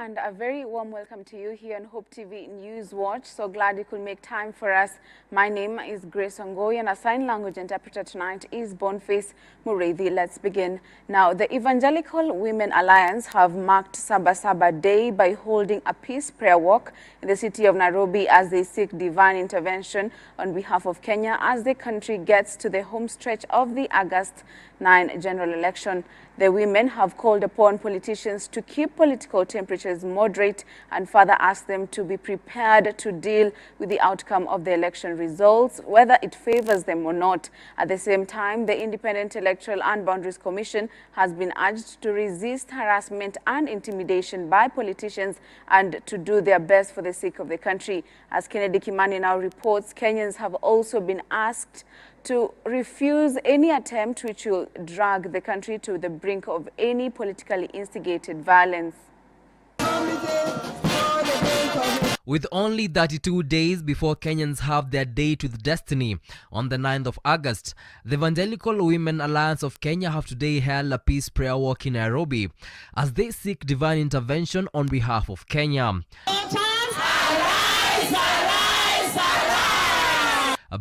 and a very warm welcome to you here on Hope TV News Watch. So glad you could make time for us. My name is Grace Ongoy and our sign language interpreter tonight is Boniface Mureithi. Let's begin. Now, the Evangelical Women Alliance have marked Saba Saba Day by holding a peace prayer walk in the city of Nairobi as they seek divine intervention on behalf of Kenya as the country gets to the home stretch of the August 9 general election. The women have called upon politicians to keep political temperatures moderate and further asked them to be prepared to deal with the outcome of the election results, whether it favors them or not. At the same time, the Independent Electoral and Boundaries Commission has been urged to resist harassment and intimidation by politicians and to do their best for the sake of the country. As Kennedy Kimani now reports, Kenyans have also been asked to refuse any attempt which will drag the country to the brink of any politically instigated violence. With only 32 days before Kenyans have their date with destiny on the 9th of August, the Evangelical Women Alliance of Kenya have today held a peace prayer walk in Nairobi as they seek divine intervention on behalf of Kenya.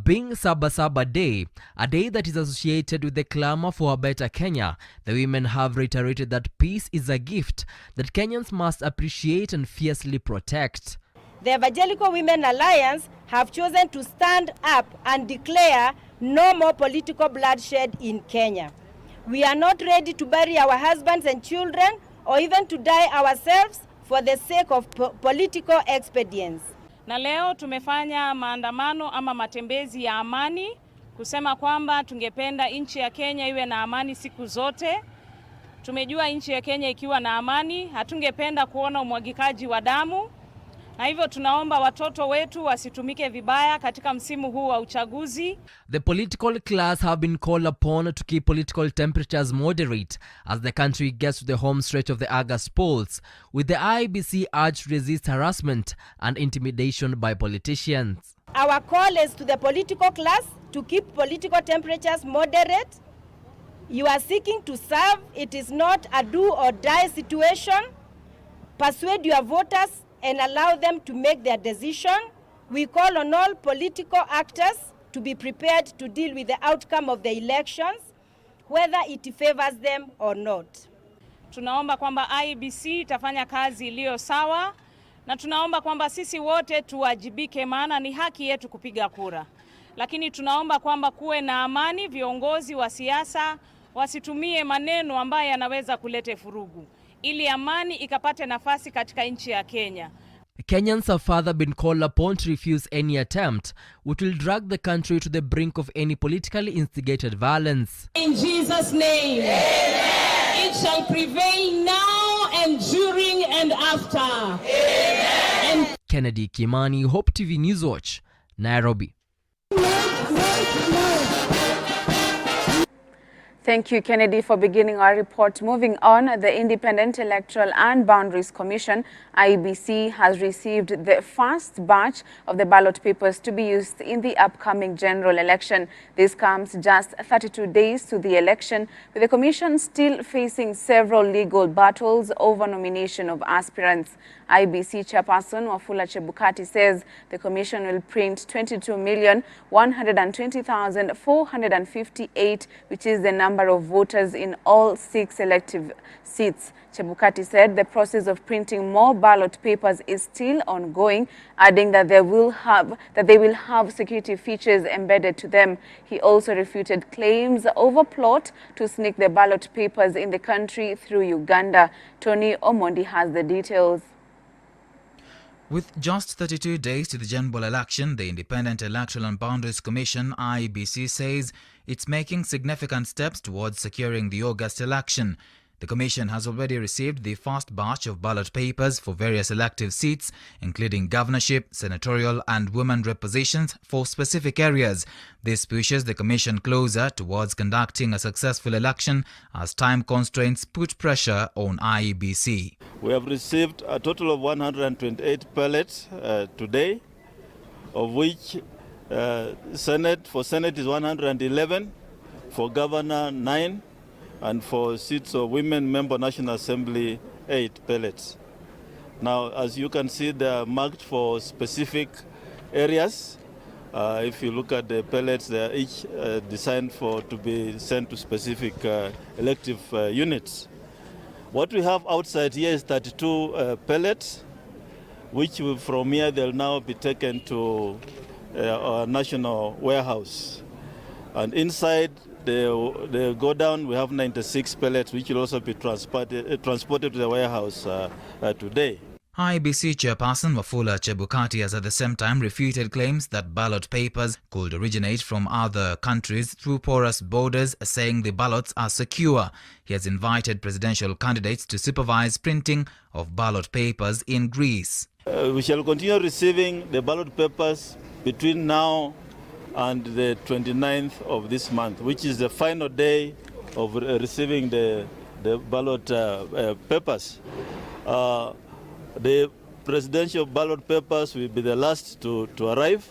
Being Saba Saba Day, a day that is associated with the clamor for a better Kenya, the women have reiterated that peace is a gift that Kenyans must appreciate and fiercely protect. The Evangelical Women Alliance have chosen to stand up and declare no more political bloodshed in Kenya. We are not ready to bury our husbands and children or even to die ourselves for the sake of political expedience. Na leo tumefanya maandamano ama matembezi ya amani kusema kwamba tungependa nchi ya Kenya iwe na amani siku zote. Tumejua nchi ya Kenya ikiwa na amani, hatungependa kuona umwagikaji wa damu. Na hivyo tunaomba watoto wetu wasitumike vibaya katika msimu huu wa uchaguzi. The political class have been called upon to keep political temperatures moderate as the country gets to the home stretch of the August polls, with the IEBC urged to resist harassment and intimidation by politicians. Our call is to the political class to keep political temperatures moderate. You are seeking to serve. It is not a do or die situation. Persuade your voters and allow them to make their decision. We call on all political actors to be prepared to deal with the outcome of the elections, whether it favors them or not. Tunaomba kwamba IEBC itafanya kazi iliyo sawa na tunaomba kwamba sisi wote tuwajibike, maana ni haki yetu kupiga kura. Lakini tunaomba kwamba kuwe na amani, viongozi wa siasa wasitumie maneno ambayo yanaweza kuleta furugu, ili amani ikapate nafasi katika nchi ya Kenya. Kenyans have further been called upon to refuse any attempt which will drag the country to the brink of any politically instigated violence. In Jesus' name, amen. It shall prevail now and during and after. Amen. And Kennedy Kimani, Hope TV News Watch, Nairobi. Thank you, Kennedy, for beginning our report. Moving on, the Independent Electoral and Boundaries Commission, IEBC, has received the first batch of the ballot papers to be used in the upcoming general election. This comes just 32 days to the election, with the commission still facing several legal battles over nomination of aspirants. IEBC Chairperson Wafula Chebukati says the commission will print 22,120,458, which is the number of voters in all 6 elective seats. Chebukati said the process of printing more ballot papers is still ongoing, adding that they will have security features embedded to them. He also refuted claims over plot to sneak the ballot papers in the country through Uganda. Tony Omondi has the details. With just 32 days to the general election, the Independent Electoral and Boundaries Commission, IEBC, says it's making significant steps towards securing the August election. The Commission has already received the first batch of ballot papers for various elective seats, including governorship, senatorial and women rep positions for specific areas. This pushes the Commission closer towards conducting a successful election as time constraints put pressure on IEBC. We have received a total of 128 ballots today, of which Senate is 111, for governor 9, and for seats of women member National Assembly 8 ballots. Now, as you can see, they are marked for specific areas. If you look at the pellets, they are each designed to be sent to specific elective units. What we have outside here is 32 pellets, which from here they'll now be taken to our national warehouse. And inside the go down, we have 96 pellets, which will also be transported to the warehouse today. IEBC chairperson Wafula Chebukati has at the same time refuted claims that ballot papers could originate from other countries through porous borders, saying the ballots are secure. He has invited presidential candidates to supervise printing of ballot papers in Greece. We shall continue receiving the ballot papers between now and the 29th of this month, which is the final day of receiving the ballot papers. The presidential ballot papers will be the last to arrive,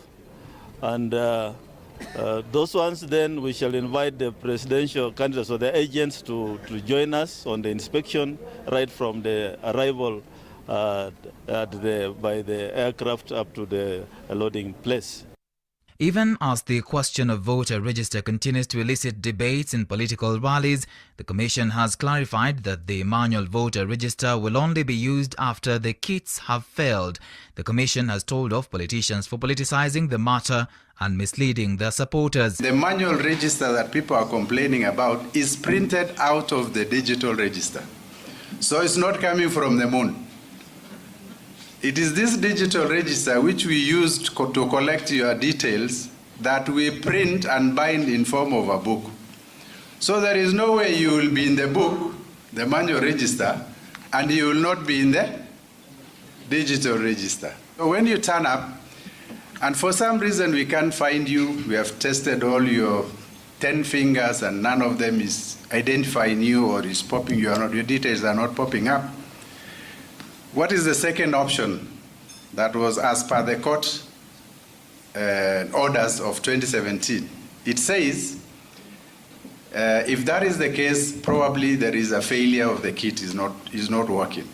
and those ones then we shall invite the presidential candidates or the agents to join us on the inspection right from the arrival by the aircraft up to the loading place. Even as the question of voter register continues to elicit debates in political rallies, the Commission has clarified that the manual voter register will only be used after the kits have failed. The Commission has told off politicians for politicizing the matter and misleading their supporters. The manual register that people are complaining about is printed out of the digital register. So it's not coming from the moon. It is this digital register which we used to collect your details that we print and bind in form of a book. So there is no way you will be in the book, the manual register, and you will not be in the digital register. So when you turn up, and for some reason we can't find you, we have tested all your 10 fingers and none of them is identifying you or is popping, your details are not popping up. What is the second option that was as per the court orders of 2017? It says, if that is the case, probably there is a failure of the kit is not working.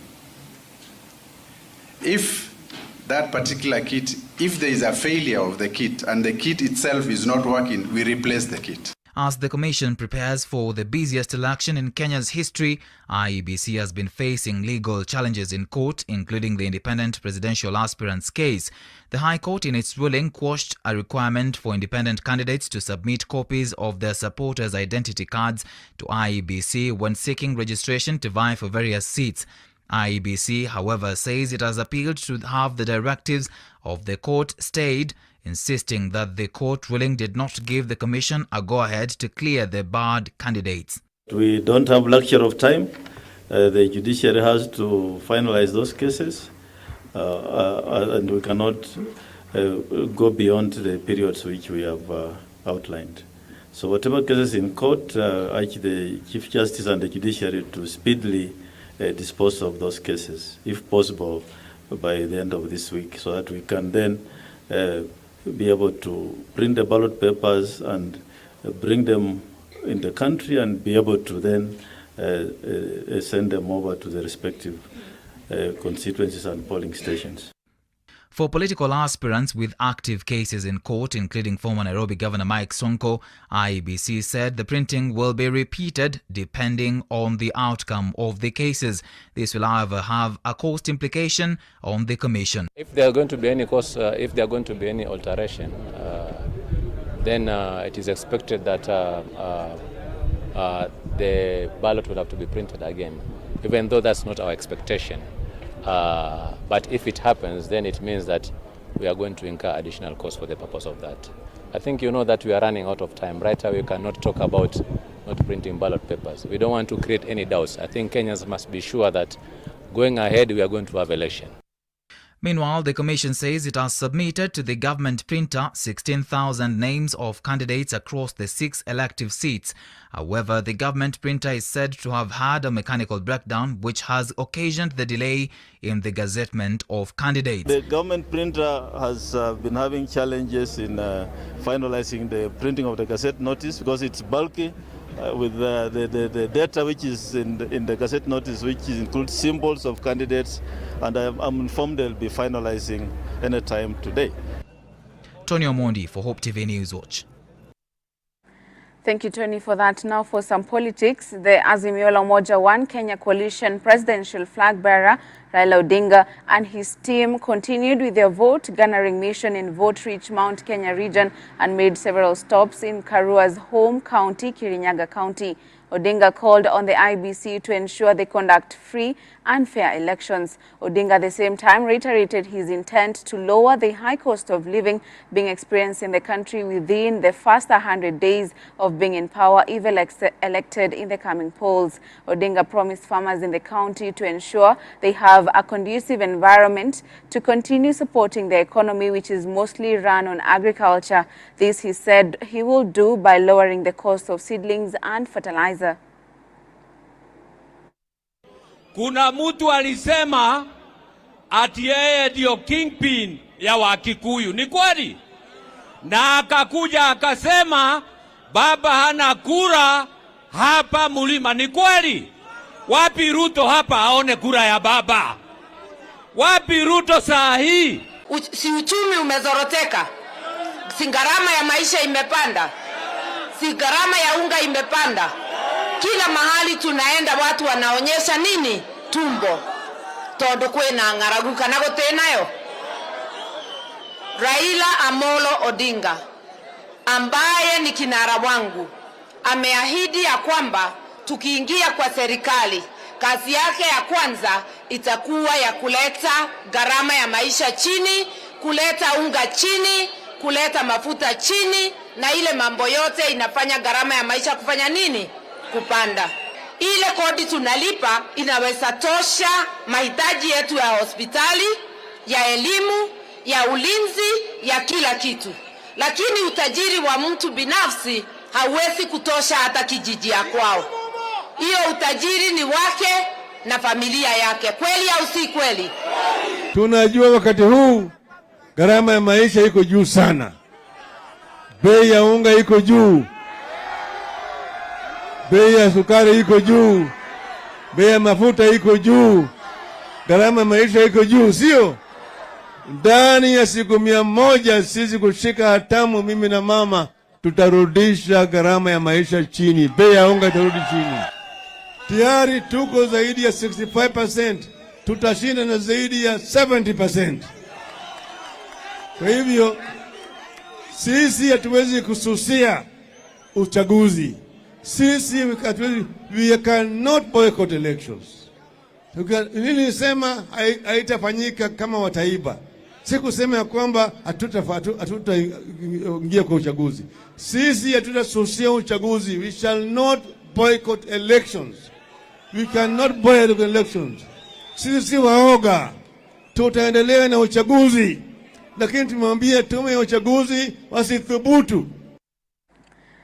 If that particular kit, if there is a failure of the kit and the kit itself is not working, we replace the kit. As the Commission prepares for the busiest election in Kenya's history, IEBC has been facing legal challenges in court, including the independent presidential aspirant's case. The High Court, in its ruling, quashed a requirement for independent candidates to submit copies of their supporters' identity cards to IEBC when seeking registration to vie for various seats. IEBC, however, says it has appealed to have the directives of the court stayed, insisting that the court ruling did not give the Commission a go-ahead to clear the barred candidates. We don't have luxury of time. The judiciary has to finalize those cases, and we cannot go beyond the periods which we have outlined. So whatever cases in court, I urge the Chief Justice and the judiciary to speedily dispose of those cases, if possible, by the end of this week, so that we can then be able to print the ballot papers and bring them in the country and be able to then send them over to the respective constituencies and polling stations. For political aspirants with active cases in court, including former Nairobi Governor Mike Sonko, IEBC said the printing will be repeated depending on the outcome of the cases. This will, however, have a cost implication on the Commission. If there are going to be any cost, if there are going to be any alteration, then it is expected that the ballot will have to be printed again, even though that's not our expectation. But if it happens, then it means that we are going to incur additional costs for the purpose of that. I think you know that we are running out of time. Right now we cannot talk about not printing ballot papers. We don't want to create any doubts. I think Kenyans must be sure that going ahead we are going to have election. Meanwhile, the Commission says it has submitted to the government printer 16,000 names of candidates across the 6 elective seats. However, the government printer is said to have had a mechanical breakdown which has occasioned the delay in the gazettement of candidates. The government printer has been having challenges in finalizing the printing of the gazette notice because it's bulky with the data which is in the Gazette notice, which includes symbols of candidates, and I'm informed they'll be finalizing anytime today. Tony Omondi for Hope TV News Watch. Thank you, Tony, for that. Now for some politics. The Azimio la Umoja One Kenya Coalition presidential flag bearer Raila Odinga and his team continued with their vote-garnering mission in vote-rich Mount Kenya region and made several stops in Karua's home county, Kirinyaga County. Odinga called on the IBC to ensure they conduct free and fair elections. Odinga at the same time reiterated his intent to lower the high cost of living being experienced in the country within the first 100 days of being in power if elected in the coming polls. Odinga promised farmers in the county to ensure they have a conducive environment to continue supporting the economy, which is mostly run on agriculture. This, he said, he will do by lowering the cost of seedlings and fertilizer. Kuna mtu alisema ati yeye ndio kingpin ya Wakikuyu. Ni kweli? Na akakuja akasema baba hana kura hapa Mulima. Ni kweli? Wapi Ruto hapa aone kura ya baba? Wapi Ruto saa hii? Si uchumi umezoroteka? Si gharama ya maisha imepanda? Si gharama ya unga imepanda? Kila mahali tunaenda watu wanaonyesha nini? Tumbo. Todo kwena ngaraguka na gotenayo. Raila Amolo Odinga ambaye ni kinara wangu ameahidi ya kwamba tukiingia kwa serikali kazi yake ya kwanza itakuwa ya kuleta gharama ya maisha chini, kuleta unga chini, kuleta mafuta chini, na ile mambo yote inafanya gharama ya maisha kufanya nini? Kupanda. Ile kodi tunalipa inaweza tosha mahitaji yetu ya hospitali, ya elimu, ya ulinzi, ya kila kitu. Lakini utajiri wa mtu binafsi hauwezi kutosha hata kijiji ya kwao. Hiyo utajiri ni wake na familia yake. Kweli au si kweli? Tunajua wakati huu gharama ya maisha iko juu sana. Bei ya unga iko juu. Bei ya sukari iko juu. Bei ya mafuta iko juu. Gharama ya maisha iko juu, sio? Ndani ya siku 100 sisi kushika hatamu, mimi na mama tutarudisha gharama ya maisha chini. Bei ya unga itarudi chini. Tayari tuko zaidi ya 65%, tutashinda na zaidi ya 70%. Kwa hivyo sisi hatuwezi kususia uchaguzi. Sisi we cannot boycott elections. Nilisema haitafanyika kama wataiba. Sikusema ya kwamba hatutaingia kwa uchaguzi. Sisi hatutasusia uchaguzi. We shall not boycott elections. We cannot boycott elections. Sisi si waoga. Tutaendelea na uchaguzi. Lakini tumwambie tume ya uchaguzi wasithubutu.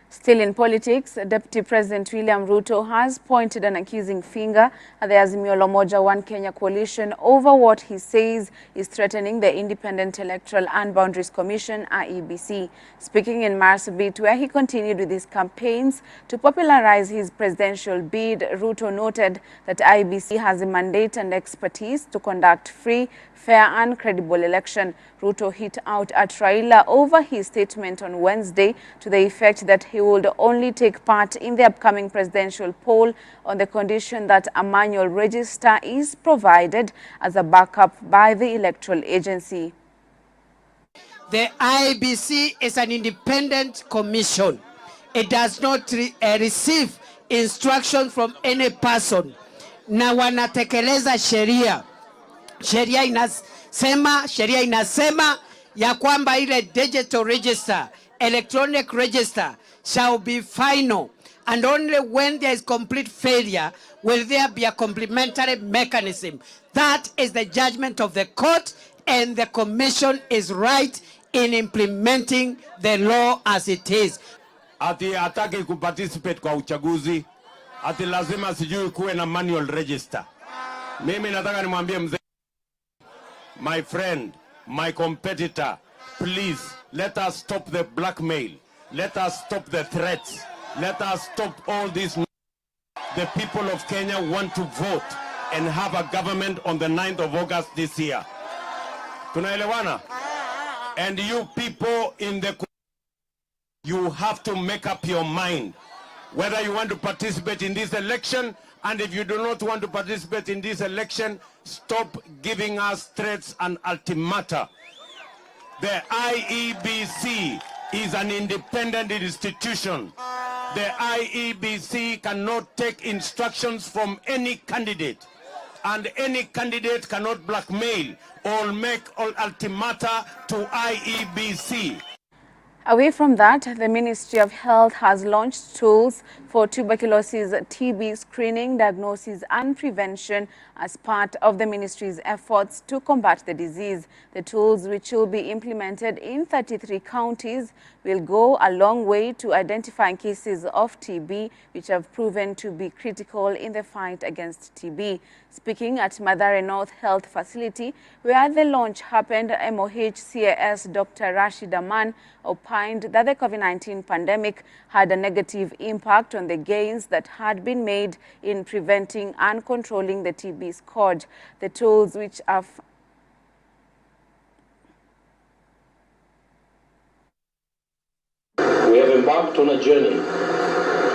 Still in politics, Deputy President William Ruto has pointed an accusing finger at the Azimio la Umoja One Kenya coalition over what he says is threatening the Independent Electoral and Boundaries Commission, IEBC. Speaking in Marsabit, where he continued with his campaigns to popularize his presidential bid, Ruto noted that IEBC has a mandate and expertise to conduct free, fair and credible election. Ruto hit out at Raila over his statement on Wednesday to the effect that he would only take part in the upcoming presidential poll on the condition that a manual register is provided as a backup by the electoral agency. The IEBC is an independent commission. It does not receive instruction from any person. Na wanatekeleza sheria. Sheria inasema ya kwamba ile digital register, electronic register shall be final, and only when there is complete failure will there be a complementary mechanism. That is the judgment of the court, and the commission is right in implementing the law as it is. Ati ataki kuparticipate kwa uchaguzi, ati lazima sijui kuwe na manual register. Mimi nataka nimwambie mzee, my friend, my competitor, please let us stop the blackmail. Let us stop the threats. Let us stop all this. The people of Kenya want to vote and have a government on the 9th of August this year. Tunaelewana? And you people in the, you have to make up your mind whether you want to participate in this election, and if you do not want to participate in this election, stop giving us threats and ultimata. The IEBC is an independent institution. The IEBC cannot take instructions from any candidate, and any candidate cannot blackmail or make all ultimata to IEBC. Away from that, the Ministry of Health has launched tools for tuberculosis, TB screening, diagnosis and prevention as part of the ministry's efforts to combat the disease. The tools, which will be implemented in 33 counties, will go a long way to identifying cases of TB, which have proven to be critical in the fight against TB. Speaking at Mathare North Health Facility, where the launch happened, MOH-CAS Dr. Rashid Aman opined that the COVID-19 pandemic had a negative impact on the gains that had been made in preventing and controlling the TB scourge. The tools, which are we have embarked on a journey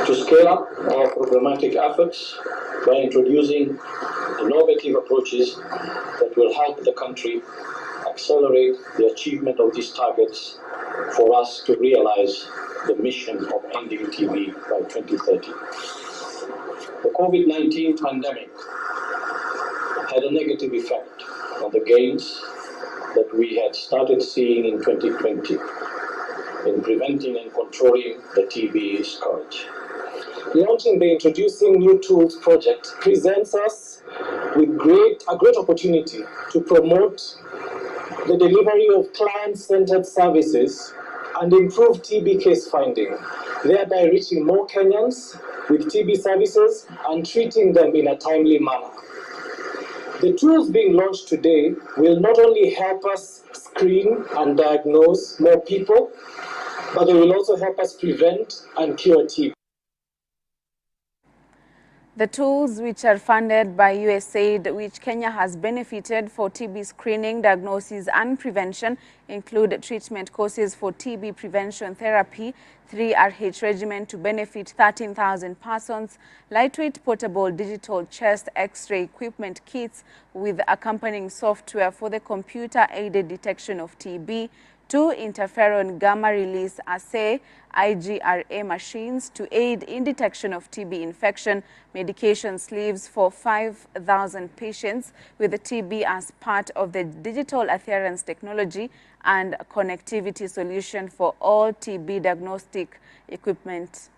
to scale up our programmatic efforts by introducing innovative approaches that will help the country accelerate the achievement of these targets for us to realize the mission of ending TB by 2030. The COVID-19 pandemic had a negative effect on the gains that we had started seeing in 2020 in preventing and controlling the TB scourge. Launching the Introducing New Tools project presents us with a great opportunity to promote the delivery of client-centered services and improve TB case finding, thereby reaching more Kenyans with TB services and treating them in a timely manner. The tools being launched today will not only help us screen and diagnose more people, but they will also help us prevent and cure TB. The tools, which are funded by USAID, which Kenya has benefited for TB screening, diagnosis and prevention, include treatment courses for TB prevention therapy, 3RH regimen to benefit 13,000 persons, lightweight portable digital chest X-ray equipment kits with accompanying software for the computer-aided detection of TB, 2 interferon gamma release assay IGRA machines to aid in detection of TB infection, medication sleeves for 5,000 patients with TB as part of the digital adherence technology, and connectivity solution for all TB diagnostic equipment.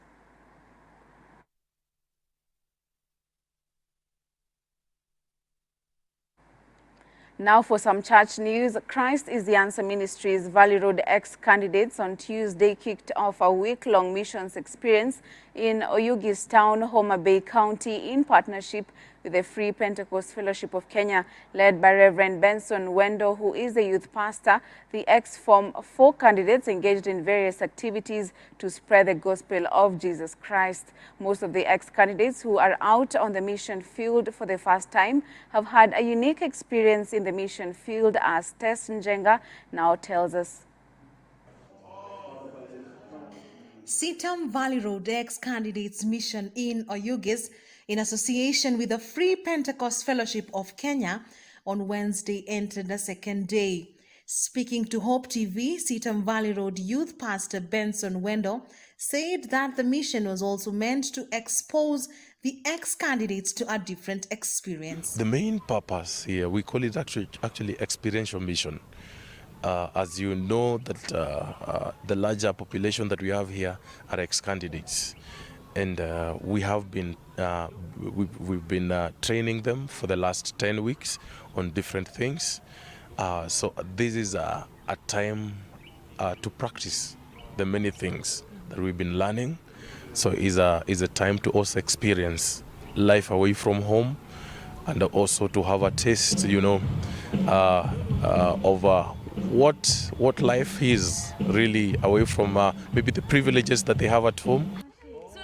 Now for some church news. Christ is the Answer Ministries Valley Road ex-candidates on Tuesday kicked off a week-long missions experience in Oyugis Town, Homa Bay County, in partnership with the Free Pentecost Fellowship of Kenya, led by Reverend Benson Wendo, who is the youth pastor. The ex-form 4 candidates engaged in various activities to spread the gospel of Jesus Christ. Most of the ex-candidates who are out on the mission field for the first time have had a unique experience in the mission field, as Tess Njenga now tells us. Sitam Valley Road ex-candidates mission in Oyugis, in association with the Free Pentecost Fellowship of Kenya, on Wednesday entered the second day. Speaking to Hope TV, Sitam Valley Road youth pastor Benson Wendo said that the mission was also meant to expose the ex-candidates to a different experience. The main purpose here, we call it actually experiential mission. As you know, that the larger population that we have here are ex-candidates, and we have been we've been training them for the last 10 weeks on different things. So this is a time to practice the many things that we've been learning. So is a time to also experience life away from home, and also to have a taste, you know, of what life is really away from maybe the privileges that they have at home. So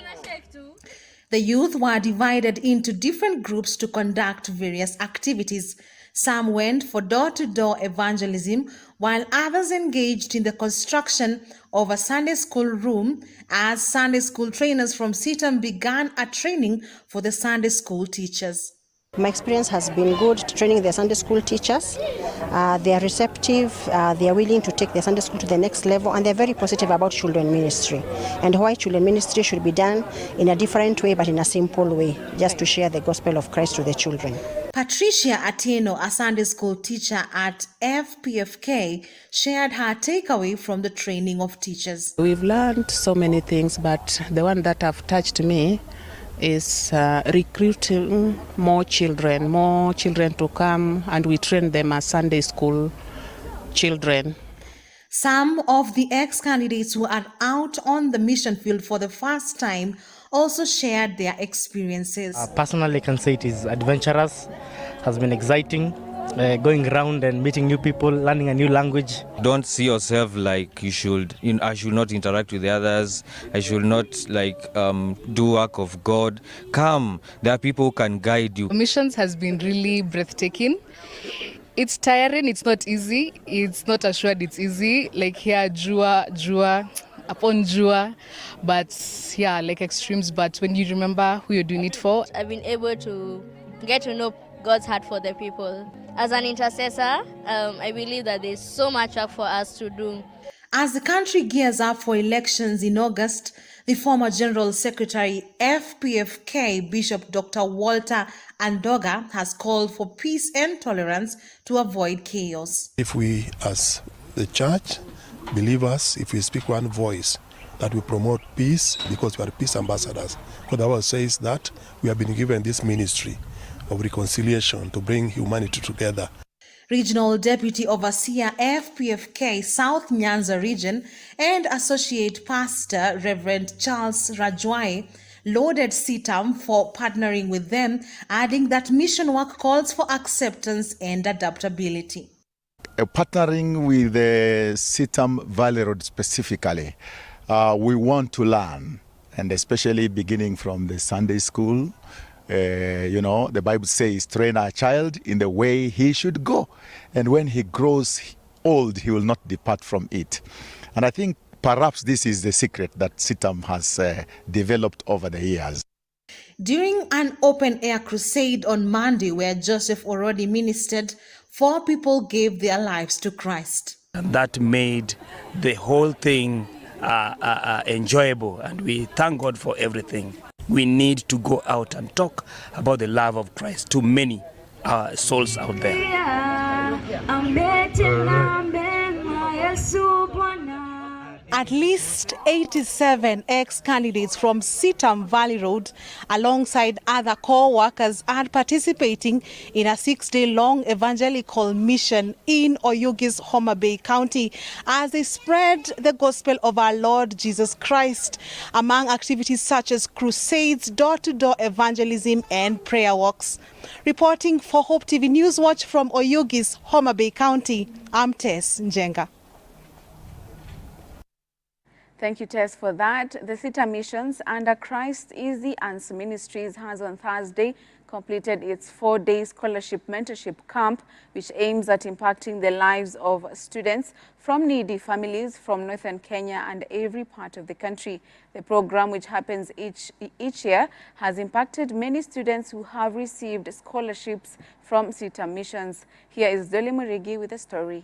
The youth were divided into different groups to conduct various activities. Some went for door-to-door evangelism, while others engaged in the construction of a Sunday school room as Sunday school trainers from CITAM began a training for the Sunday school teachers. My experience has been good training the Sunday school teachers. They are receptive, they are willing to take the Sunday school to the next level, and they're very positive about children ministry and why children ministry should be done in a different way but in a simple way, just to share the gospel of Christ to the children. Patricia Atieno, a Sunday school teacher at FPFK, shared her takeaway from the training of teachers. We've learned so many things, but the one that have touched me is recruiting more children to come, and we train them as Sunday school children. Some of the ex-candidates who are out on the mission field for the first time also shared their experiences. Personally, I can say it is adventurous, has been exciting, going around and meeting new people, learning a new language. Don't see yourself like I should not interact with the others. I should not do work of God. Come, there are people who can guide you. Missions has been really breathtaking. It's tiring, it's not easy. It's not assured it's easy. Like here, jua, upon jua. But yeah, like extremes. But when you remember who you're doing it for. I've been able to get to know God's heart for the people. As an intercessor, I believe that there's so much work for us to do. As the country gears up for elections in August, the former General Secretary FPFK Bishop Dr. Walter Andoga has called for peace and tolerance to avoid chaos. If we as the church, believers, if we speak one voice, that we promote peace because we are peace ambassadors. Because the Bible says that we have been given this ministry of reconciliation to bring humanity together. Regional Deputy Overseer FPFK South Nyanza Region and Associate Pastor Reverend Charles Rajwai lauded CITAM for partnering with them, adding that mission work calls for acceptance and adaptability. Partnering with the CITAM Valley Road specifically, we want to learn, and especially beginning from the Sunday school. The Bible says, train our child in the way he should go. And when he grows old, he will not depart from it. And I think perhaps this is the secret that CITAM has developed over the years. During an open-air crusade on Monday where Joseph already ministered, 4 people gave their lives to Christ. And that made the whole thing enjoyable, and we thank God for everything. We need to go out and talk about the love of Christ to many souls out there. At least 87 ex-candidates from CITAM Valley Road, alongside other co-workers, are participating in a 6-day-long evangelical mission in Oyugis, Homa Bay County, as they spread the gospel of our Lord Jesus Christ, among activities such as crusades, door-to-door evangelism, and prayer walks. Reporting for Hope TV Newswatch from Oyugis, Homa Bay County, I'm Tess Njenga. Thank you, Tess, for that. The CITAM Missions under Christ is the Answer Ministries has on Thursday completed its 4-day scholarship mentorship camp, which aims at impacting the lives of students from needy families from northern Kenya and every part of the country. The program, which happens each year, has impacted many students who have received scholarships from CITAM Missions. Here is Dolly Murigi with a story.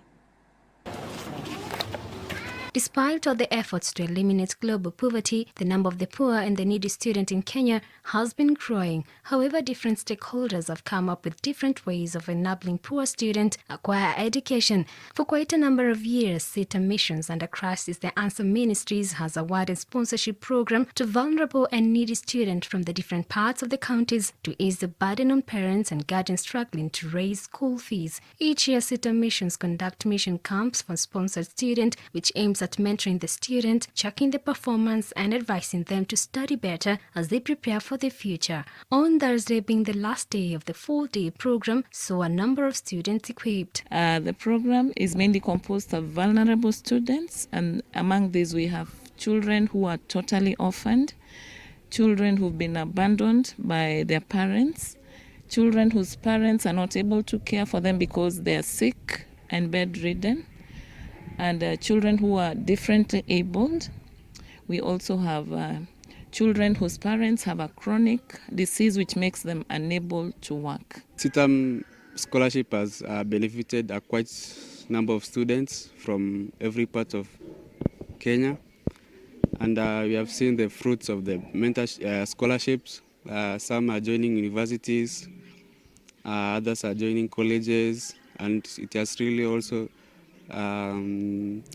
Despite all the efforts to eliminate global poverty, the number of the poor and the needy student in Kenya has been growing. However, different stakeholders have come up with different ways of enabling poor students acquire education. For quite a number of years, CITAM Missions under Christ is the Answer Ministries has awarded sponsorship program to vulnerable and needy students from the different parts of the counties to ease the burden on parents and guardians struggling to raise school fees. Each year, CITAM Missions conduct mission camps for sponsored students, which aims at mentoring the student, checking the performance and advising them to study better as they prepare for the future. On Thursday being the last day of the 4-day program, saw a number of students equipped. The program is mainly composed of vulnerable students, and among these we have children who are totally orphaned, children who've been abandoned by their parents, children whose parents are not able to care for them because they are sick and bedridden, and children who are differently abled. We also have children whose parents have a chronic disease which makes them unable to work. CITAM scholarship has benefited a quite number of students from every part of Kenya, and we have seen the fruits of the scholarships. Some are joining universities, others are joining colleges, and it has really also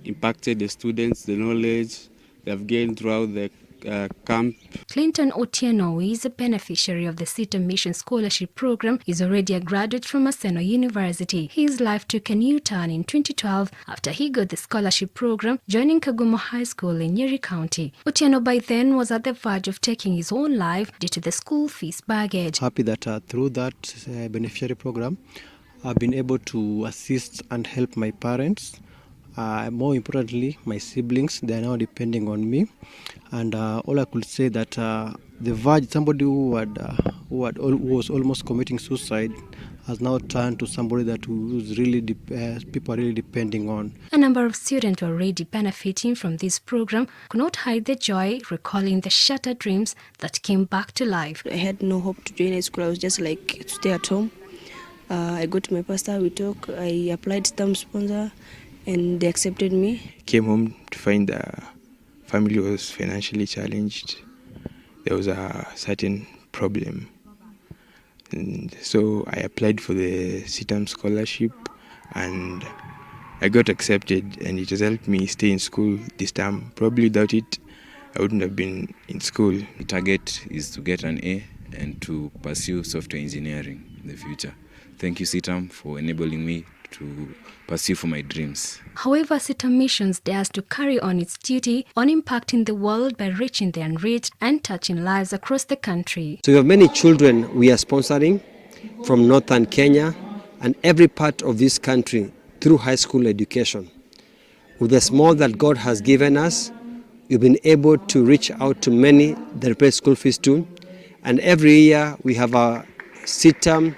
impacted the students, the knowledge they have gained throughout the camp. Clinton Otieno, who is a beneficiary of the CITAM Mission Scholarship Program, is already a graduate from Maseno University. His life took a new turn in 2012 after he got the scholarship program, joining Kagumo High School in Nyeri County. Otieno by then was at the verge of taking his own life due to the school fees baggage. Happy that through that beneficiary program, I've been able to assist and help my parents. More importantly, my siblings, they are now depending on me. And all I could say that the verge, somebody who was almost committing suicide, has now turned to somebody that who's really people are really depending on. A number of students who are already benefiting from this program could not hide their joy, recalling the shattered dreams that came back to life. I had no hope to join high school. I was just like to stay at home. I got to my pastor, we talked, I applied STEM sponsor, and they accepted me. Came home to find the family was financially challenged. There was a certain problem. And so I applied for the CITAM scholarship and I got accepted, and it has helped me stay in school this time. Probably without it, I wouldn't have been in school. The target is to get an A and to pursue software engineering in the future. Thank you, CITAM, for enabling me to pursue for my dreams. However, CITAM Missions dares to carry on its duty on impacting the world by reaching the unreached and touching lives across the country. So we have many children we are sponsoring from northern Kenya and every part of this country through high school education. With the small that God has given us, we've been able to reach out to many that pay school fees too. And every year we have a CITAM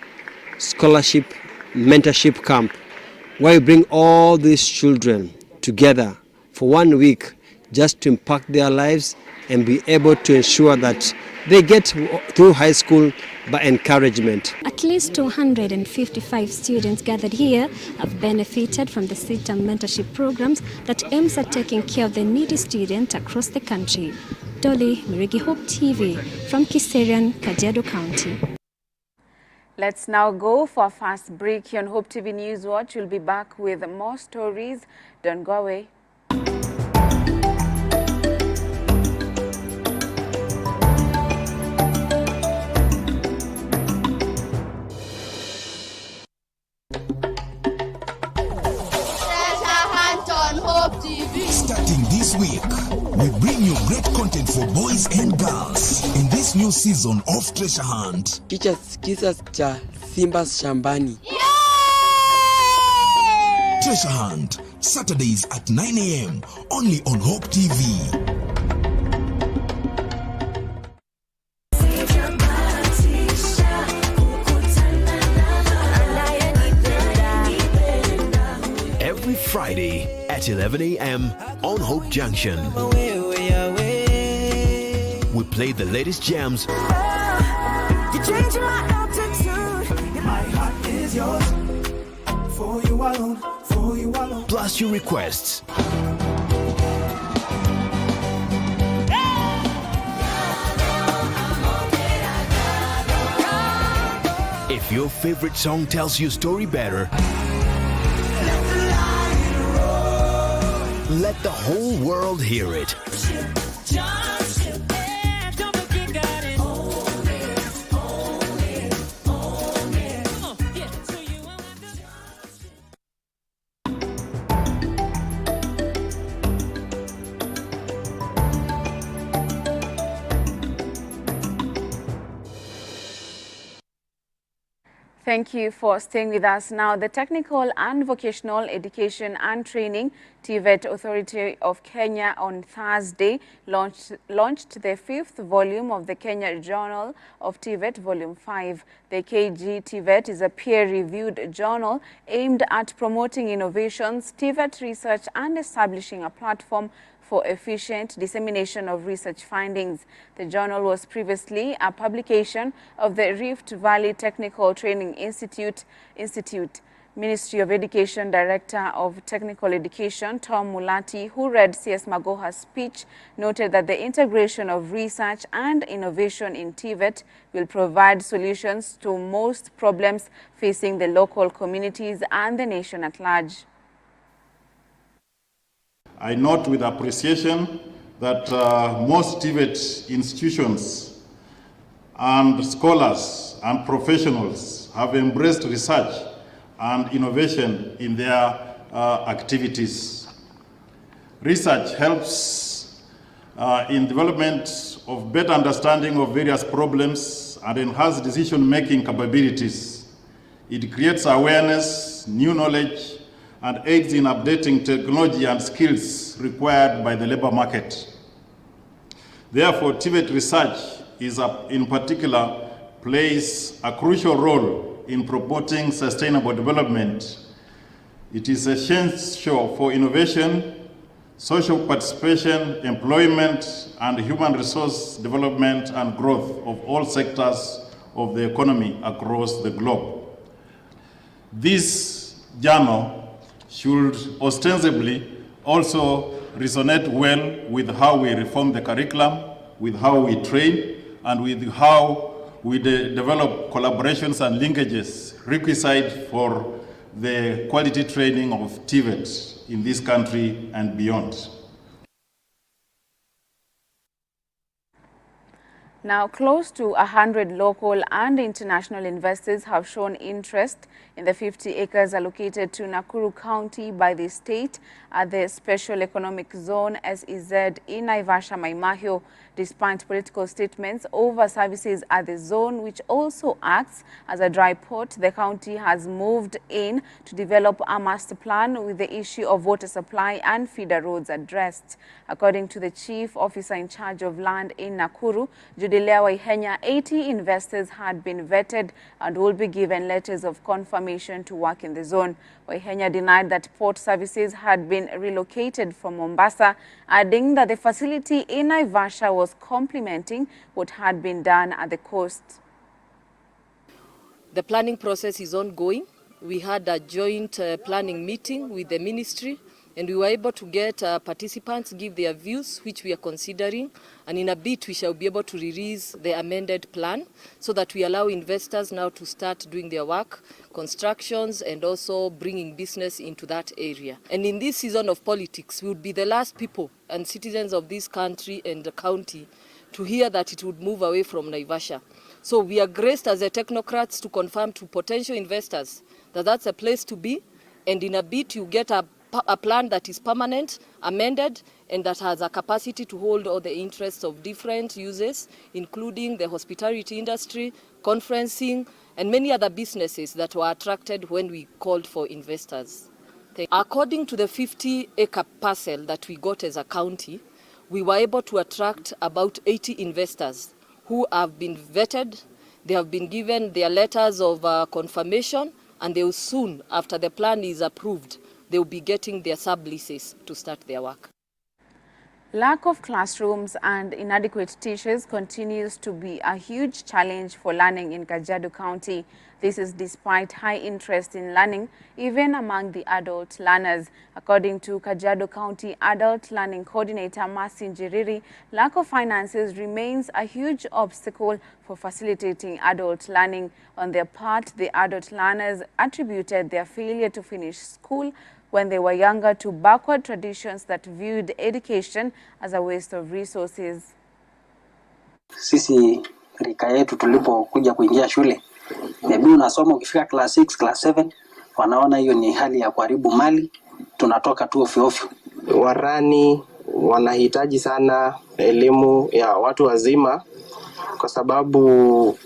scholarship mentorship camp where we bring all these children together for 1 week just to impact their lives and be able to ensure that they get through high school by encouragement. At least 255 students gathered here have benefited from the CITAM mentorship programs that aims at taking care of the needy students across the country. Dolly, Mirigi Hope TV from Kiserian, Kajiado County. Let's now go for a fast break here on Hope TV News Watch. We'll be back with more stories. Don't go away. Starting this week, we bring you great content for boys and girls in this new season of Treasure Hunt. Kisa cha Simba Shambani. Treasure Hunt, Saturdays at 9 a.m. only on Hope TV. Every Friday at 11 a.m. on Hope Junction. We play the latest jams. You're changing my altitude. My heart is yours. For you alone, for you alone. Plus your requests. If your favorite song tells your story better, let the whole world hear it. Thank you for staying with us. Now, the Technical and Vocational Education and Training TVET Authority of Kenya on Thursday launched the 5th volume of the Kenya Journal of TVET Volume 5. The KG TVET is a peer-reviewed journal aimed at promoting innovations, TVET research, and establishing a platform for efficient dissemination of research findings. The journal was previously a publication of the Rift Valley Technical Training Institute. Ministry of Education Director of Technical Education, Tom Mulati, who read CS Magoha's speech, noted that the integration of research and innovation in TVET will provide solutions to most problems facing the local communities and the nation at large. I note with appreciation that most TVET institutions and scholars and professionals have embraced research and innovation in their activities. Research helps in development of better understanding of various problems and enhance decision-making capabilities. It creates awareness, new knowledge, and aids in updating technology and skills required by the labor market. Therefore, TVET research in particular plays a crucial role in promoting sustainable development. It is essential for innovation, social participation, employment, and human resource development and growth of all sectors of the economy across the globe. This journal should ostensibly also resonate well with how we reform the curriculum, with how we train, and with how we develop collaborations and linkages requisite for the quality training of TVET in this country and beyond. Now, close to 100 local and international investors have shown interest in the 50 acres allocated to Nakuru County by the state at the Special Economic Zone SEZ in Naivasha, Maimahio. Despite political statements over services at the zone, which also acts as a dry port, the county has moved in to develop a master plan with the issue of water supply and feeder roads addressed. According to the chief officer in charge of land in Nakuru, Judelea Waihenya, 80 investors had been vetted and will be given letters of confirmation to work in the zone. Waihenya denied that port services had been relocated from Mombasa, adding that the facility in Naivasha was complementing what had been done at the coast. The planning process is ongoing. We had a joint planning meeting with the ministry, and we were able to get participants give their views, which we are considering, and in a bit we shall be able to release the amended plan so that we allow investors now to start doing their work, constructions, and also bringing business into that area. And in this season of politics, we would be the last people and citizens of this country and the county to hear that it would move away from Naivasha. So we are graced as the technocrats to confirm to potential investors that that's a place to be, and in a bit you get a plan that is permanent, amended, and that has a capacity to hold all the interests of different users, including the hospitality industry, conferencing, and many other businesses that were attracted when we called for investors. According to the 50-acre parcel that we got as a county, we were able to attract about 80 investors who have been vetted. They have been given their letters of confirmation, and they will soon, after the plan is approved, they will be getting their subleases to start their work. Lack of classrooms and inadequate teachers continues to be a huge challenge for learning in Kajiado County. This is despite high interest in learning, even among the adult learners. According to Kajiado County Adult Learning Coordinator Mercy Njiriri, lack of finances remains a huge obstacle for facilitating adult learning. On their part, the adult learners attributed their failure to finish school when they were younger to backward traditions that viewed education as a waste of resources. Sisi rika yetu tulipokuja kuingia shule, maybe unasoma ukifika class 6, class 7, wanaona hiyo ni hali ya kuharibu mali, tunatoka tu ofyo. Warani wanahitaji sana elimu ya watu wazima kwa sababu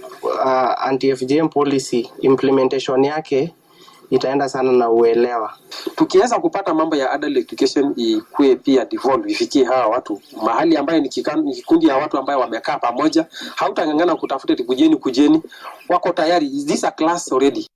anti-FGM policy implementation yake itaenda sana na uelewa. Tukiweza kupata mambo ya adult education ikue pia devolve ifikie hawa watu mahali ambayo ni kikundi ya watu ambayo wamekaa pamoja, hautangangana kutafuta kujeni wako tayari. Is this a class already?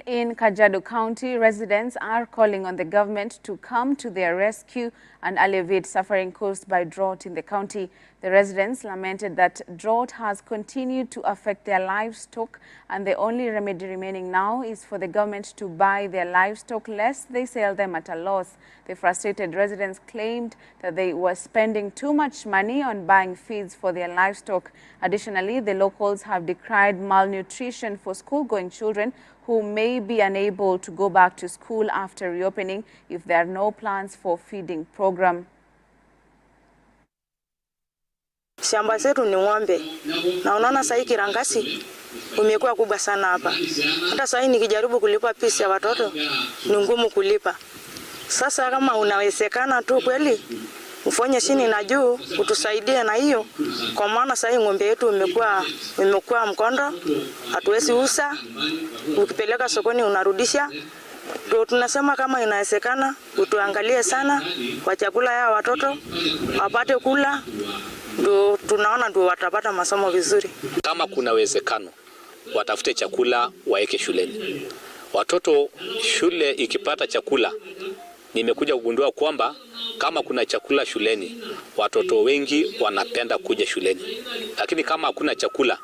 In Kajiado County, residents are calling on the government to come to their rescue and alleviate suffering caused by drought in the county. The residents lamented that drought has continued to affect their livestock, and the only remedy remaining now is for the government to buy their livestock lest they sell them at a loss. The frustrated residents claimed that they were spending too much money on buying feeds for their livestock. Additionally, the locals have decried malnutrition for school-going children who may be unable to go back to school after reopening if there are no plans for feeding program. Shamba zetu ni ng'ombe. Na unaona sasa kirangasi umekuwa kubwa sana hapa. Hata sasa nikijaribu kulipa pesa ya watoto ni ngumu kulipa. Sasa kama unawezekana tu kweli ufanye chini na juu utusaidie na hiyo, kwa maana sasa ng'ombe yetu imekuwa mkondo, hatuwezi uza, ukipeleka sokoni unarudisha. Ndio tunasema kama inawezekana utuangalie sana kwa chakula ya watoto wapate kula, ndio tunaona ndio watapata masomo vizuri. Kama kuna uwezekano watafute chakula waeke shuleni. Watoto shule ikipata chakula, nimekuja kugundua kwamba kama kuna chakula shuleni, watoto wengi wanapenda kuja shuleni. Lakini kama hakuna chakula,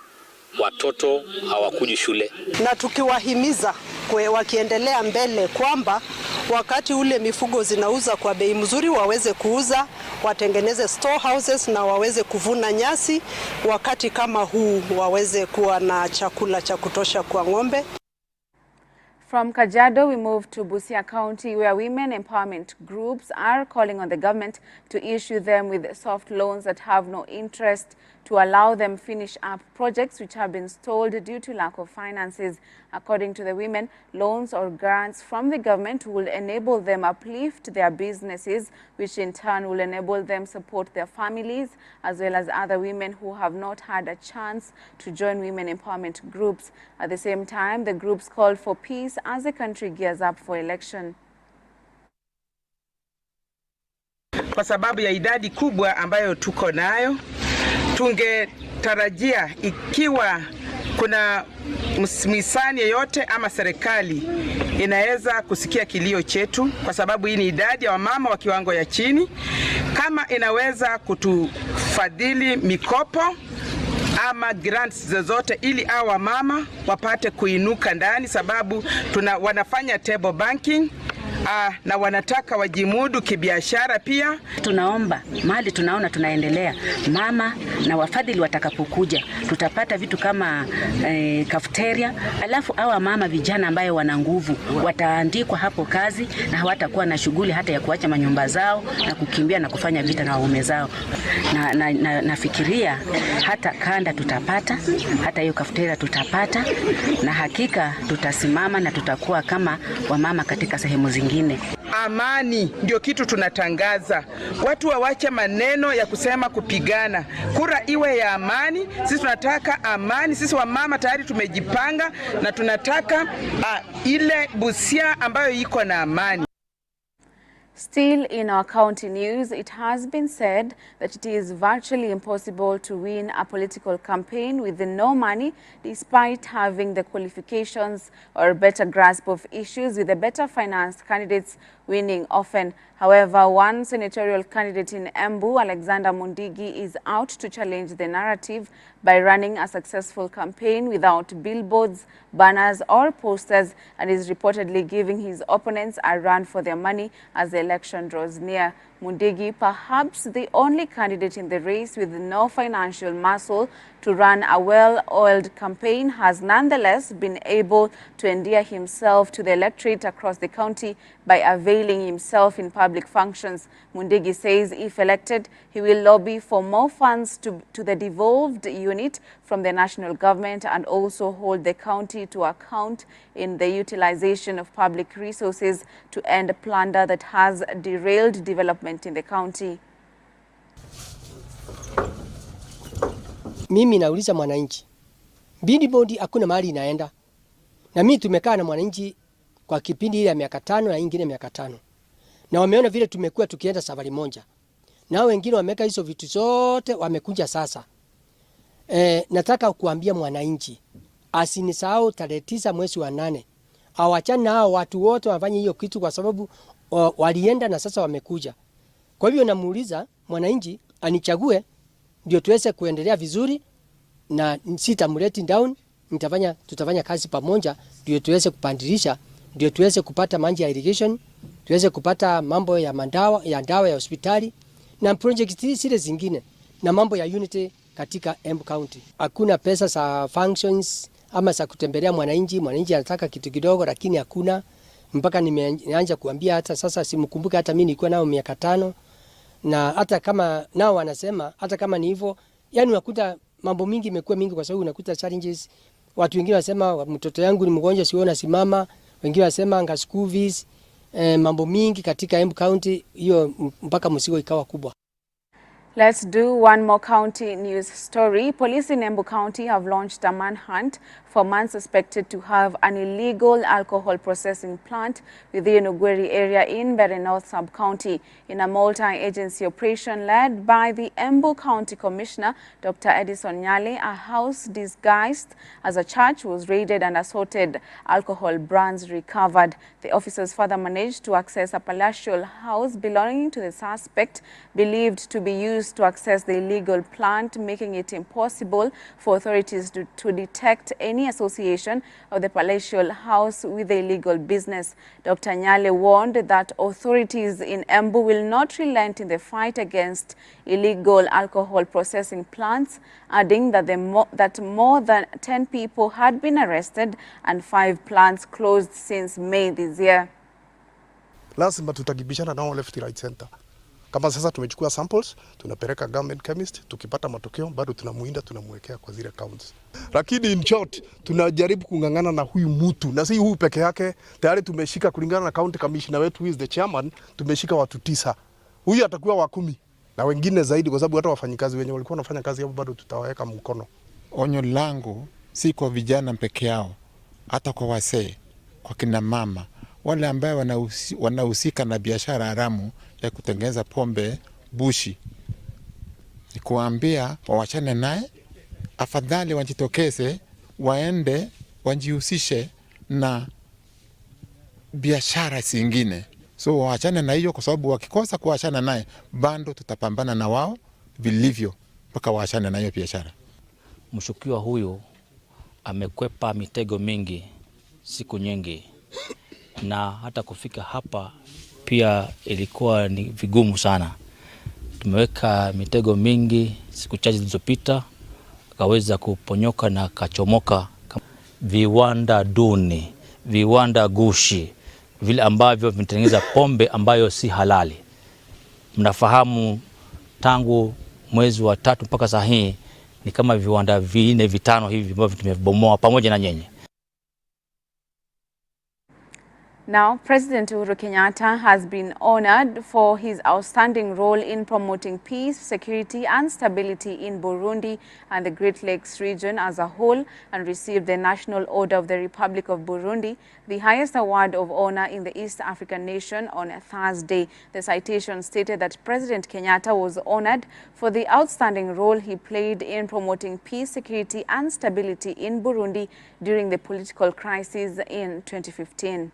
watoto hawakuji shule. Na tukiwahimiza wakiendelea mbele kwamba wakati ule mifugo zinauza kwa bei mzuri waweze kuuza, watengeneze storehouses na waweze kuvuna nyasi, wakati kama huu waweze kuwa na chakula cha kutosha kwa ng'ombe. From Kajiado, we move to Busia County, where women empowerment groups are calling on the government to issue them with soft loans that have no interest to allow them finish up projects which have been stalled due to lack of finances. According to the women, loans or grants from the government will enable them uplift their businesses, which in turn will enable them support their families, as well as other women who have not had a chance to join women empowerment groups. At the same time, the groups called for peace as the country gears up for election. Kwa sababu ya idadi kubwa ambayo tuko nayo, tungetarajia ikiwa kuna msmisani yeyote ama serikali inaweza kusikia kilio chetu, kwa sababu hii ni idadi ya wamama wa kiwango ya chini, kama inaweza kutufadhili mikopo ama grants zozote ili hawa mama wapate kuinuka ndani, sababu wanafanya table banking na wanataka wajimudu kibiashara pia. Tunaomba mahali tunaona tunaendelea, mama na wafadhili watakapokuja tutapata vitu kama cafeteria, alafu hawa mama vijana ambayo wana nguvu wataandikwa hapo kazi na hawatakuwa na shughuli hata ya kuacha manyumba zao na kukimbia na kufanya vita na waume zao. Nafikiria hata kanda tutapata, hata hiyo cafeteria tutapata, na hakika tutasimama na tutakuwa kama wamama katika sehemu zingine. Amani ndio kitu tunatangaza. Watu wawache maneno ya kusema kupigana. Kura iwe ya amani. Sisi tunataka amani. Sisi wamama tayari tumejipanga na tunataka ile Busia ambayo iko na amani. Still in our county news, it has been said that it is virtually impossible to win a political campaign with no money, despite having the qualifications or better grasp of issues, with the better financed candidates winning often. However, one senatorial candidate in Embu, Alexander Mundigi, is out to challenge the narrative by running a successful campaign without billboards, banners or posters, and is reportedly giving his opponents a run for their money as the election draws near. Mundigi, perhaps the only candidate in the race with no financial muscle to run a well-oiled campaign, has nonetheless been able to endear himself to the electorate across the county by availing himself in public functions. Mundigi says if elected, he will lobby for more funds to the devolved unit from the national government and also hold the county to account in the utilization of public resources to end plunder that has derailed development in the county. Mimi nauliza mwananchi, billboard hakuna mahali inaenda. Na mimi tumekaa na mwananchi kwa kipindi ile ya miaka 5 na ingine miaka 5. Na wameona vile tumekuwa tukienda safari moja. Na wengine wameka hizo vitu zote wamekuja sasa. Nataka kuambia mwananchi asinisahau tarehe 9 mwezi wa 8. Awachane na hao watu wote wafanye hiyo kitu kwa sababu walienda na sasa wamekuja. Kwa hivyo namuuliza mwananchi anichague ndio tuweze kuendelea vizuri na sitamleti down. Tutafanya kazi pamoja ndio tuweze kupandilisha, ndio tuweze kupata maji ya irrigation, tuweze kupata mambo ya dawa ya hospitali na project zile zingine na mambo ya unity katika Embu County. Hakuna pesa za functions ama za kutembelea mwananchi. Mwananchi anataka kitu kidogo lakini hakuna. Mpaka nimeanza kuambia hata sasa simkumbuka hata mimi nilikuwa nao miaka 5 na hata kama nao wanasema hata kama ni hivyo, yani unakuta mambo mingi imekuwa mingi kwa sababu unakuta challenges. Watu wengine wanasema mtoto yangu ni mgonjwa siona simama, wengine wanasema anga school fees, mambo mingi katika Embu County, hiyo mpaka msigo ikawa kubwa. Let's do one more county news story. Police in Embu County have launched a manhunt for a man suspected to have an illegal alcohol processing plant within Ugweri area in Mbeere North Sub-County in a multi-agency operation led by the Embu County Commissioner, Dr. Edison Nyale. A house disguised as a church was raided and assorted alcohol brands recovered. The officers further managed to access a palatial house belonging to the suspect, believed to be used to access the illegal plant, making it impossible for authorities to detect any association of the palatial house with the illegal business. Dr. Nyale warned that authorities in Embu will not relent in the fight against illegal alcohol processing plants, adding that more than 10 people had been arrested and 5 plants closed since May this year. Lazima tutagibishana nao left right center. Kama sasa tumechukua samples, tunapeleka government chemist, tukipata matokeo bado tunamuinda tunamwekea kwa zile counts. Lakini in short, tunajaribu kungangana na huyu mtu. Na si huyu peke yake, tayari tumeshika kulingana na county commissioner wetu who is the chairman, tumeshika watu 9. Huyu atakuwa wa 10 na wengine zaidi kwa sababu hata wafanyikazi wenye walikuwa wanafanya kazi hapo bado tutawaweka mkono. Onyo langu si kwa vijana peke yao, hata kwa wasee, kwa kina mama, wale ambao wanahusika na biashara haramu ya kutengeneza pombe bushi. Ni kuambia wawachane naye, afadhali wajitokeze, waende wajihusishe na biashara zingine. So wawachane na hiyo kwa sababu wakikosa kuachana naye, bado tutapambana na wao vilivyo mpaka waachane na hiyo biashara. Mshukiwa huyu amekwepa mitego mingi siku nyingi, na hata kufika hapa pia ilikuwa ni vigumu sana. Tumeweka mitego mingi siku chache zilizopita, akaweza kuponyoka na kachomoka. Viwanda duni, viwanda gushi, vile ambavyo vinatengeneza pombe ambayo si halali. Mnafahamu tangu mwezi wa 3 mpaka saa hii ni kama viwanda 4-5 hivi ambavyo tumebomoa pamoja na nyenye. Now, President Uhuru Kenyatta has been honored for his outstanding role in promoting peace, security and stability in Burundi and the Great Lakes region as a whole, and received the National Order of the Republic of Burundi, the highest award of honor in the East African nation, on Thursday. The citation stated that President Kenyatta was honored for the outstanding role he played in promoting peace, security and stability in Burundi during the political crisis in 2015.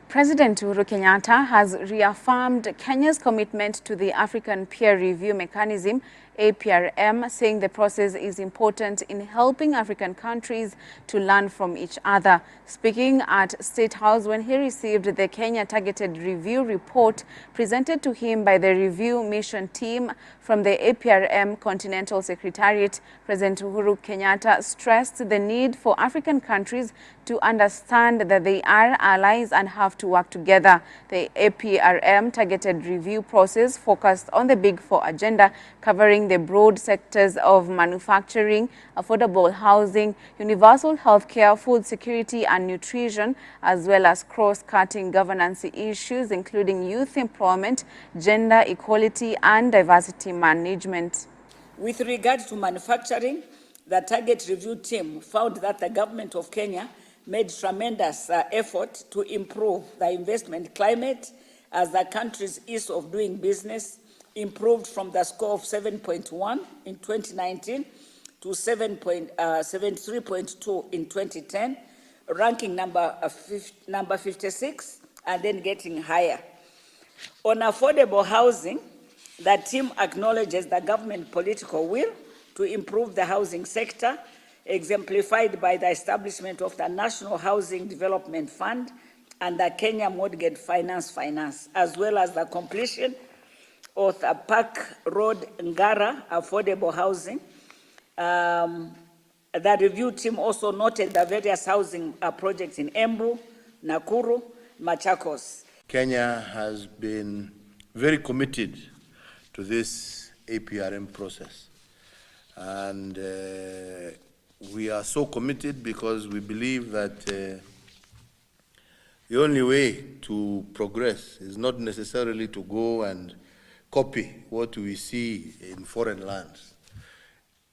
President Uhuru Kenyatta has reaffirmed Kenya's commitment to the African Peer Review Mechanism, APRM, saying the process is important in helping African countries to learn from each other. Speaking at State House when he received the Kenya Targeted Review report presented to him by the review mission team from the APRM Continental Secretariat, President Uhuru Kenyatta stressed the need for African countries to understand that they are allies and have to work together. The APRM Targeted Review process focused on the Big Four agenda, covering covering the broad sectors of manufacturing, affordable housing, universal healthcare, food security and nutrition, as well as cross-cutting governance issues including youth employment, gender equality and diversity management. With regard to manufacturing, the target review team found that the government of Kenya made tremendous effort to improve the investment climate as the country's ease of doing business improved from the score of 7.1 in 2019 to 73.2 in 2010, ranking number 56 and then getting higher. On affordable housing, the team acknowledges the government political will to improve the housing sector, exemplified by the establishment of the National Housing Development Fund and the Kenya Mortgage Finance, as well as the completion of the Park Road Ngara affordable housing. The review team also noted the various housing projects in Embu, Nakuru, Machakos. Kenya has been very committed to this APRM process. And we are so committed because we believe that the only way to progress is not necessarily to go and copy what we see in foreign lands.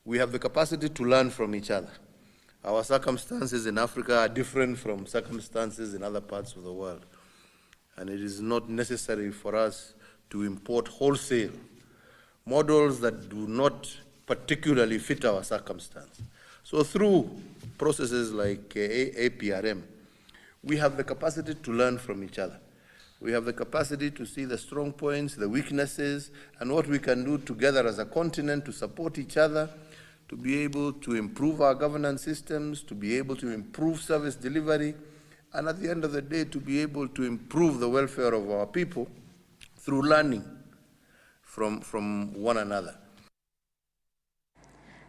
We have the capacity to learn from each other. Our circumstances in Africa are different from circumstances in other parts of the world. And it is not necessary for us to import wholesale models that do not particularly fit our circumstance. So through processes like APRM, we have the capacity to learn from each other. We have the capacity to see the strong points, the weaknesses, and what we can do together as a continent to support each other, to be able to improve our governance systems, to be able to improve service delivery, and at the end of the day, to be able to improve the welfare of our people through learning from one another.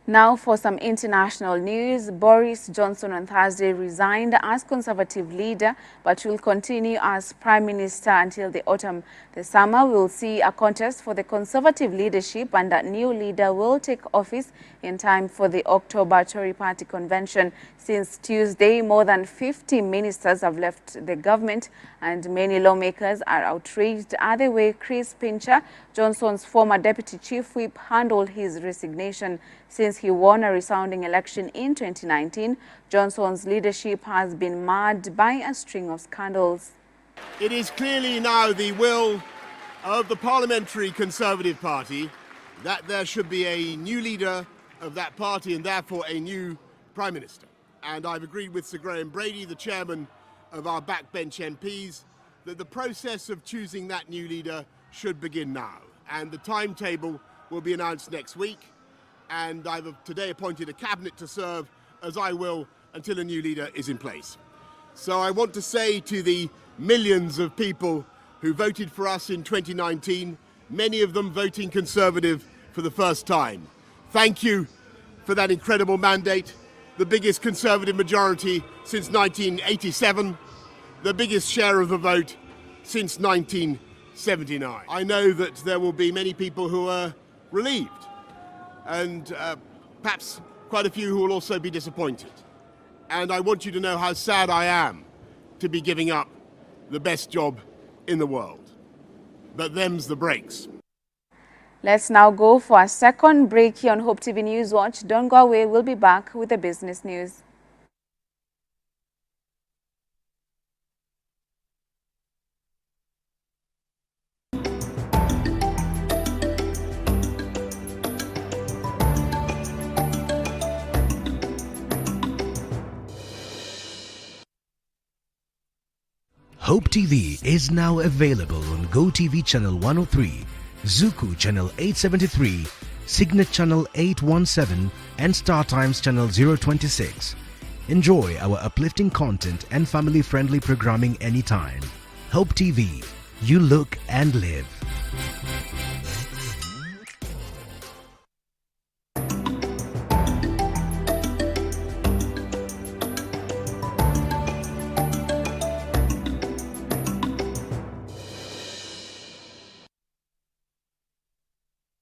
Now for some international news. Boris Johnson on Thursday resigned as Conservative leader but will continue as Prime Minister until the autumn. The summer will see a contest for the Conservative leadership and a new leader will take office in time for the October Tory Party convention. Since Tuesday, more than 50 ministers have left the government and many lawmakers are outraged at the way Chris Pincher, Johnson's former deputy chief whip, handled his resignation. Since he won a resounding election in 2019, Johnson's leadership has been marred by a string of scandals. It is clearly now the will of the Parliamentary Conservative Party that there should be a new leader of that party and therefore a new Prime Minister. And I've agreed with Sir Graham Brady, the chairman of our backbench MPs, that the process of choosing that new leader should begin now. And the timetable will be announced next week. And I've today appointed a cabinet to serve, as I will, until a new leader is in place. So I want to say to the millions of people who voted for us in 2019, many of them voting Conservative for the first time, thank you for that incredible mandate, the biggest Conservative majority since 1987, the biggest share of the vote since 1979. I know that there will be many people who are relieved, and perhaps quite a few who will also be disappointed. And I want you to know how sad I am to be giving up the best job in the world. But them's the breaks. Let's now go for a second break here on Hope TV News Watch. Don't go away, we'll be back with the business news. Hope TV is now available on GoTV Channel 103, Zuku Channel 873, Signet Channel 817 and StarTimes Channel 026. Enjoy our uplifting content and family-friendly programming anytime. Hope TV, you look and live.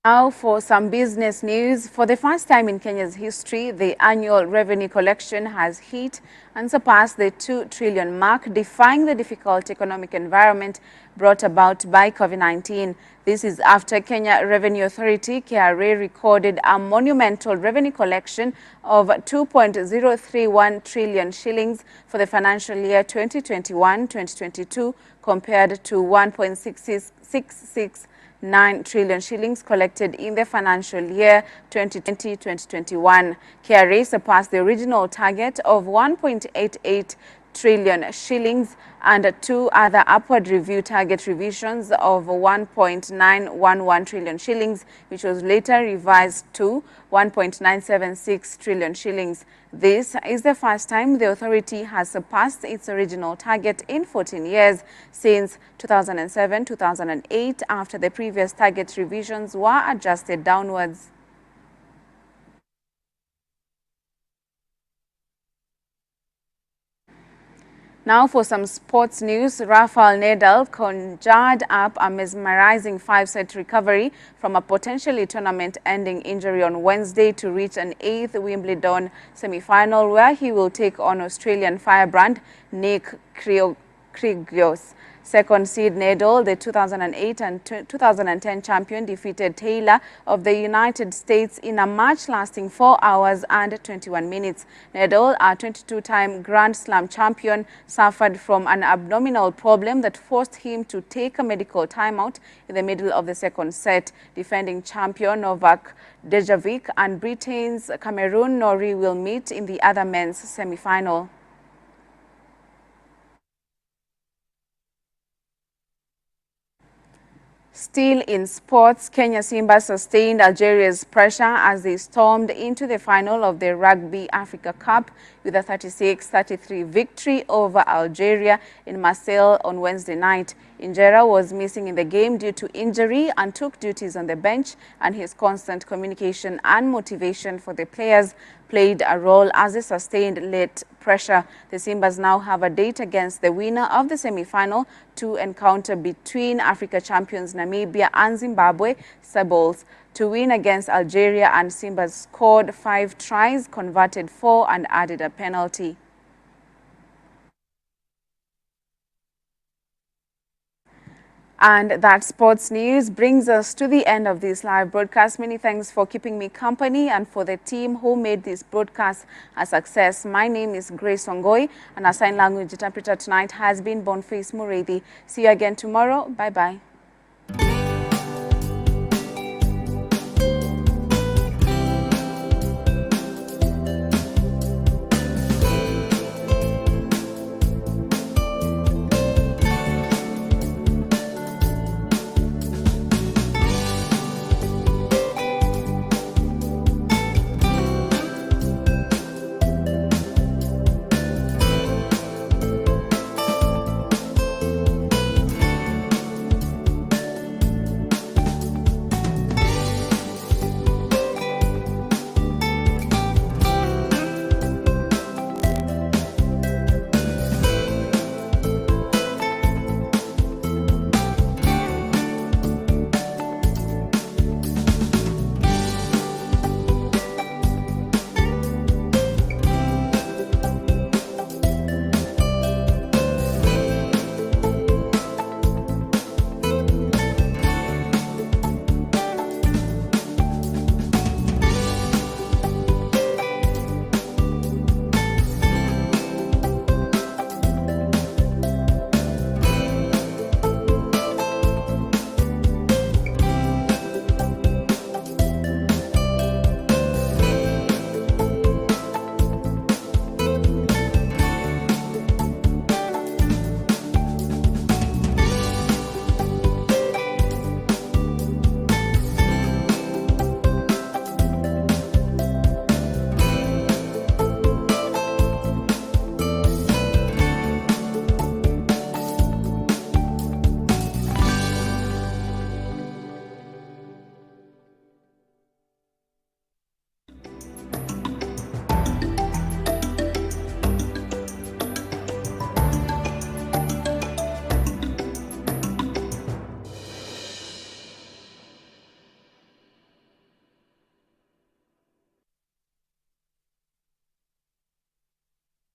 Now for some business news. For the first time in Kenya's history, the annual revenue collection has hit and surpassed the 2 trillion mark, defying the difficult economic environment brought about by COVID-19. This is after Kenya Revenue Authority, KRA, recorded a monumental revenue collection of 2.031 trillion shillings for the financial year 2021-2022 compared to 1.669 trillion shillings collected in the financial year 2020-2021. KRA surpassed the original target of 1.88 trillion shillings and 2 other upward review target revisions of 1.911 trillion shillings, which was later revised to 1.976 trillion shillings. This is the first time the authority has surpassed its original target in 14 years, since 2007-2008, after the previous target revisions were adjusted downwards. Now for some sports news. Rafael Nadal conjured up a mesmerizing 5-set recovery from a potentially tournament-ending injury on Wednesday to reach an 8th Wimbledon semi-final, where he will take on Australian firebrand Nick Kyrgios. Second seed Nadal, the 2008 and 2010 champion, defeated Taylor of the United States in a match lasting 4 hours and 21 minutes. Nadal, a 22-time Grand Slam champion, suffered from an abdominal problem that forced him to take a medical timeout in the middle of the second set. Defending champion Novak Djokovic and Britain's Cameron Norrie will meet in the other men's semi-final. Still in sports, Kenya Simba sustained Algeria's pressure as they stormed into the final of the Rugby Africa Cup with a 36-33 victory over Algeria in Marseille on Wednesday night. Injera was missing in the game due to injury and took duties on the bench, and his constant communication and motivation for the players played a role as they sustained late pressure. The Simbas now have a date against the winner of the semi-final to encounter between Africa champions Namibia and Zimbabwe, Sebols. To win against Algeria, and Simbas scored 5 tries, converted 4 and added a penalty. And that sports news brings us to the end of this live broadcast. Many thanks for keeping me company and for the team who made this broadcast a success. My name is Grace Ongoi, and our sign language interpreter tonight has been Boniface Mureithi. See you again tomorrow. Bye-bye.